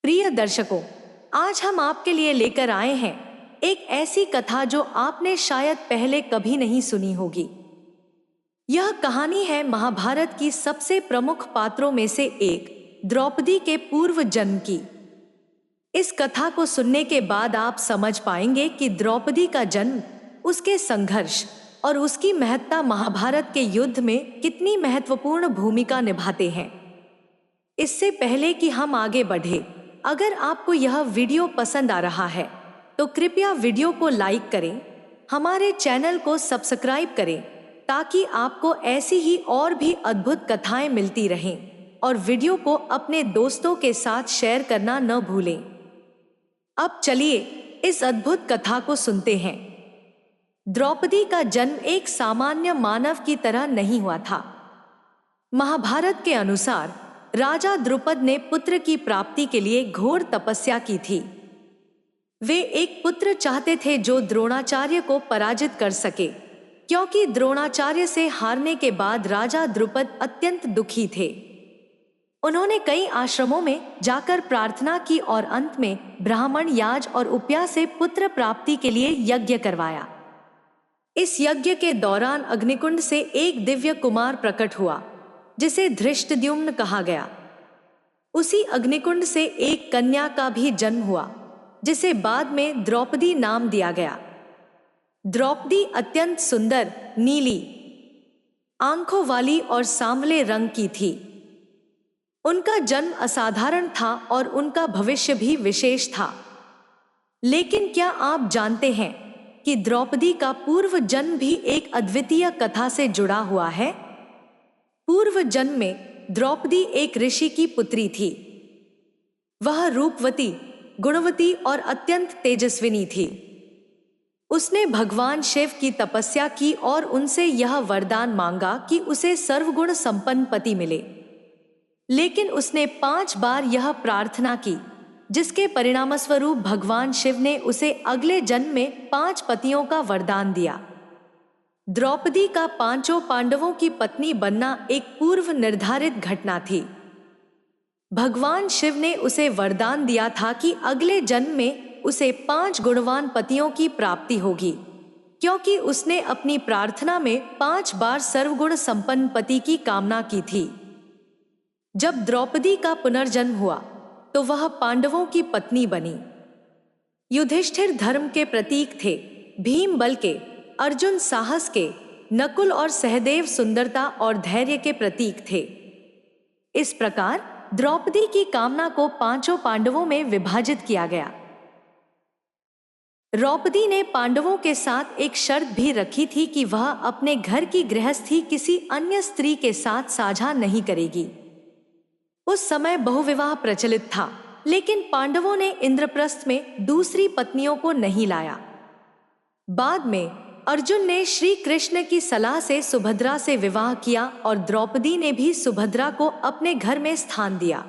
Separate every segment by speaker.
Speaker 1: प्रिय दर्शकों, आज हम आपके लिए लेकर आए हैं एक ऐसी कथा जो आपने शायद पहले कभी नहीं सुनी होगी। यह कहानी है महाभारत की सबसे प्रमुख पात्रों में से एक द्रौपदी के पूर्व जन्म की। इस कथा को सुनने के बाद आप समझ पाएंगे कि द्रौपदी का जन्म, उसके संघर्ष और उसकी महत्ता महाभारत के युद्ध में कितनी महत्वपूर्ण भूमिका निभाते हैं। इससे पहले कि हम आगे बढ़े, अगर आपको यह वीडियो पसंद आ रहा है तो कृपया वीडियो को लाइक करें, हमारे चैनल को सब्सक्राइब करें ताकि आपको ऐसी ही और भी अद्भुत कथाएं मिलती रहें, और वीडियो को अपने दोस्तों के साथ शेयर करना न भूलें। अब चलिए इस अद्भुत कथा को सुनते हैं। द्रौपदी का जन्म एक सामान्य मानव की तरह नहीं हुआ था। महाभारत के अनुसार राजा द्रुपद ने पुत्र की प्राप्ति के लिए घोर तपस्या की थी। वे एक पुत्र चाहते थे जो द्रोणाचार्य को पराजित कर सके, क्योंकि द्रोणाचार्य से हारने के बाद राजा द्रुपद अत्यंत दुखी थे। उन्होंने कई आश्रमों में जाकर प्रार्थना की और अंत में ब्राह्मण, याज और उप्या से पुत्र प्राप्ति के लिए यज्ञ करवाया। इस यज्ञ के दौरान अग्निकुंड से एक दिव्य कुमार प्रकट हुआ जिसे धृष्टद्युम्न कहा गया। उसी अग्निकुंड से एक कन्या का भी जन्म हुआ जिसे बाद में द्रौपदी नाम दिया गया। द्रौपदी अत्यंत सुंदर, नीली आंखों वाली और सांवले रंग की थी। उनका जन्म असाधारण था और उनका भविष्य भी विशेष था। लेकिन क्या आप जानते हैं कि द्रौपदी का पूर्व जन्म भी एक अद्वितीय कथा से जुड़ा हुआ है? पूर्व जन्म में द्रौपदी एक ऋषि की पुत्री थी। वह रूपवती, गुणवती और अत्यंत तेजस्विनी थी। उसने भगवान शिव की तपस्या की और उनसे यह वरदान मांगा कि उसे सर्वगुण संपन्न पति मिले। लेकिन उसने 5 बार यह प्रार्थना की, जिसके परिणामस्वरूप भगवान शिव ने उसे अगले जन्म में 5 पतियों का वरदान दिया। द्रौपदी का 5 पांडवों की पत्नी बनना एक पूर्व निर्धारित घटना थी। भगवान शिव ने उसे वरदान दिया था कि अगले जन्म में उसे 5 गुणवान पतियों की प्राप्ति होगी, क्योंकि उसने अपनी प्रार्थना में 5 बार सर्वगुण संपन्न पति की कामना की थी। जब द्रौपदी का पुनर्जन्म हुआ तो वह पांडवों की पत्नी बनी। युधिष्ठिर धर्म के प्रतीक थे, भीम बल के, अर्जुन साहस के, नकुल और सहदेव सुंदरता और धैर्य के प्रतीक थे। इस प्रकार द्रौपदी की कामना को 5 पांडवों में विभाजित किया गया। द्रौपदी ने पांडवों के साथ एक शर्त भी रखी थी कि वह अपने घर की गृहस्थी किसी अन्य स्त्री के साथ साझा नहीं करेगी। उस समय बहुविवाह प्रचलित था, लेकिन पांडवों ने इंद्रप्रस्थ में दूसरी पत्नियों को नहीं लाया। बाद में अर्जुन ने श्री कृष्ण की सलाह से सुभद्रा से विवाह किया और द्रौपदी ने भी सुभद्रा को अपने घर में स्थान दिया।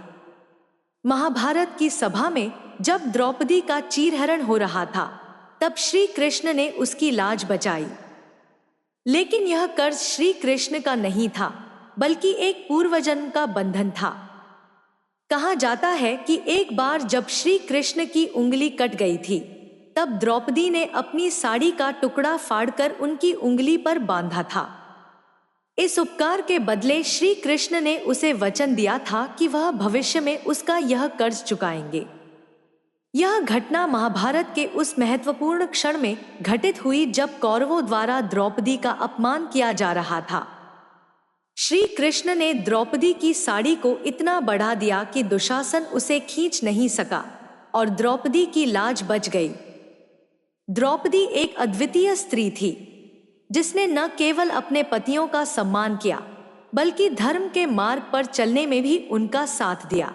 Speaker 1: महाभारत की सभा में जब द्रौपदी का चीरहरण हो रहा था, तब श्री कृष्ण ने उसकी लाज बचाई। लेकिन यह कर्ज श्री कृष्ण का नहीं था, बल्कि एक पूर्वजन्म का बंधन था। कहा जाता है कि एक बार जब श्री कृष्ण की उंगली कट गई थी, तब द्रौपदी ने अपनी साड़ी का टुकड़ा फाड़कर उनकी उंगली पर बांधा था। इस उपकार के बदले श्री कृष्ण ने उसे वचन दिया था कि वह भविष्य में उसका यह कर्ज चुकाएंगे। यह घटना महाभारत के उस महत्वपूर्ण क्षण में घटित हुई जब कौरवों द्वारा द्रौपदी का अपमान किया जा रहा था। श्री कृष्ण ने द्रौपदी की साड़ी को इतना बढ़ा दिया कि दुशासन उसे खींच नहीं सका और द्रौपदी की लाज बच गई। द्रौपदी एक अद्वितीय स्त्री थी, जिसने न केवल अपने पतियों का सम्मान किया, बल्कि धर्म के मार्ग पर चलने में भी उनका साथ दिया।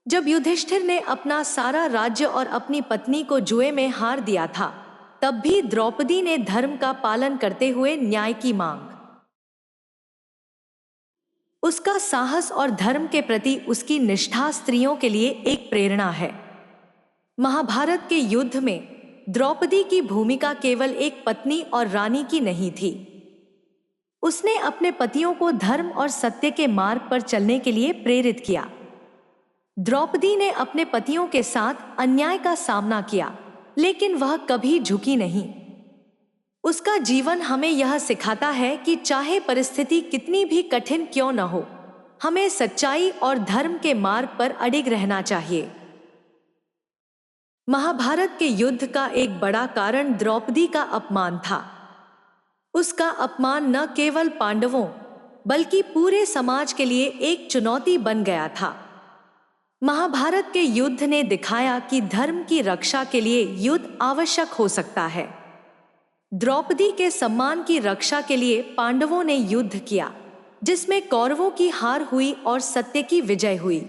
Speaker 1: जब युधिष्ठिर ने अपना सारा राज्य और अपनी पत्नी को जुए में हार दिया था, तब भी द्रौपदी ने धर्म का पालन करते हुए न्याय की मांग। उसका साहस और धर्म के प्रति उसकी निष्ठा स्त्रियों के लिए एक प्रेरणा है। महाभारत के युद्ध में द्रौपदी की भूमिका केवल एक पत्नी और रानी की नहीं थी। उसने अपने पतियों को धर्म और सत्य के मार्ग पर चलने के लिए प्रेरित किया। द्रौपदी ने अपने पतियों के साथ अन्याय का सामना किया, लेकिन वह कभी झुकी नहीं। उसका जीवन हमें यह सिखाता है कि चाहे परिस्थिति कितनी भी कठिन क्यों न हो, हमें सच्चाई और धर्म के मार्ग पर अडिग रहना चाहिए। महाभारत के युद्ध का एक बड़ा कारण द्रौपदी का अपमान था। उसका अपमान न केवल पांडवों बल्कि पूरे समाज के लिए एक चुनौती बन गया था। महाभारत के युद्ध ने दिखाया कि धर्म की रक्षा के लिए युद्ध आवश्यक हो सकता है। द्रौपदी के सम्मान की रक्षा के लिए पांडवों ने युद्ध किया, जिसमें कौरवों की हार हुई और सत्य की विजय हुई।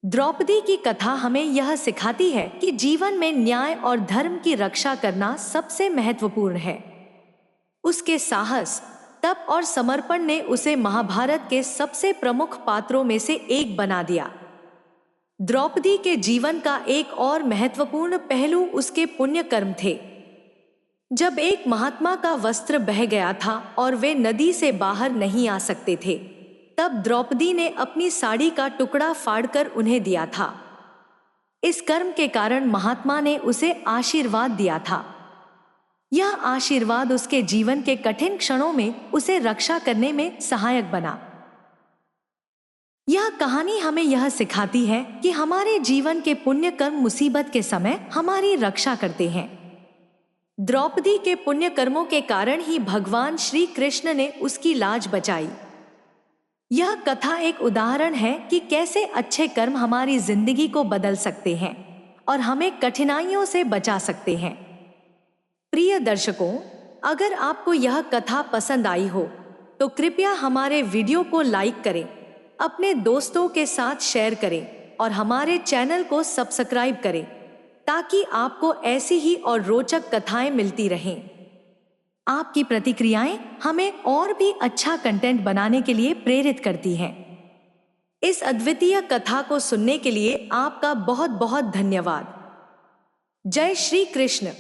Speaker 1: द्रौपदी की कथा हमें यह सिखाती है कि जीवन में न्याय और धर्म की रक्षा करना सबसे महत्वपूर्ण है। उसके साहस, तप और समर्पण ने उसे महाभारत के सबसे प्रमुख पात्रों में से एक बना दिया। द्रौपदी के जीवन का एक और महत्वपूर्ण पहलू उसके पुण्य कर्म थे। जब एक महात्मा का वस्त्र बह गया था और वे नदी से बाहर नहीं आ सकते थे, तब द्रौपदी ने अपनी साड़ी का टुकड़ा फाड़कर उन्हें दिया था। इस कर्म के कारण महात्मा ने उसे आशीर्वाद दिया था। यह आशीर्वाद उसके जीवन के कठिन क्षणों में उसे रक्षा करने में सहायक बना। यह कहानी हमें यह सिखाती है कि हमारे जीवन के पुण्य कर्म मुसीबत के समय हमारी रक्षा करते हैं। द्रौपदी के पुण्य कर्मों के कारण ही भगवान श्री कृष्ण ने उसकी लाज बचाई। यह कथा एक उदाहरण है कि कैसे अच्छे कर्म हमारी जिंदगी को बदल सकते हैं और हमें कठिनाइयों से बचा सकते हैं। प्रिय दर्शकों, अगर आपको यह कथा पसंद आई हो तो कृपया हमारे वीडियो को लाइक करें, अपने दोस्तों के साथ शेयर करें और हमारे चैनल को सब्सक्राइब करें ताकि आपको ऐसी ही और रोचक कथाएं मिलती रहें। आपकी प्रतिक्रियाएं हमें और भी अच्छा कंटेंट बनाने के लिए प्रेरित करती हैं। इस अद्वितीय कथा को सुनने के लिए आपका बहुत बहुत धन्यवाद। जय श्री कृष्ण।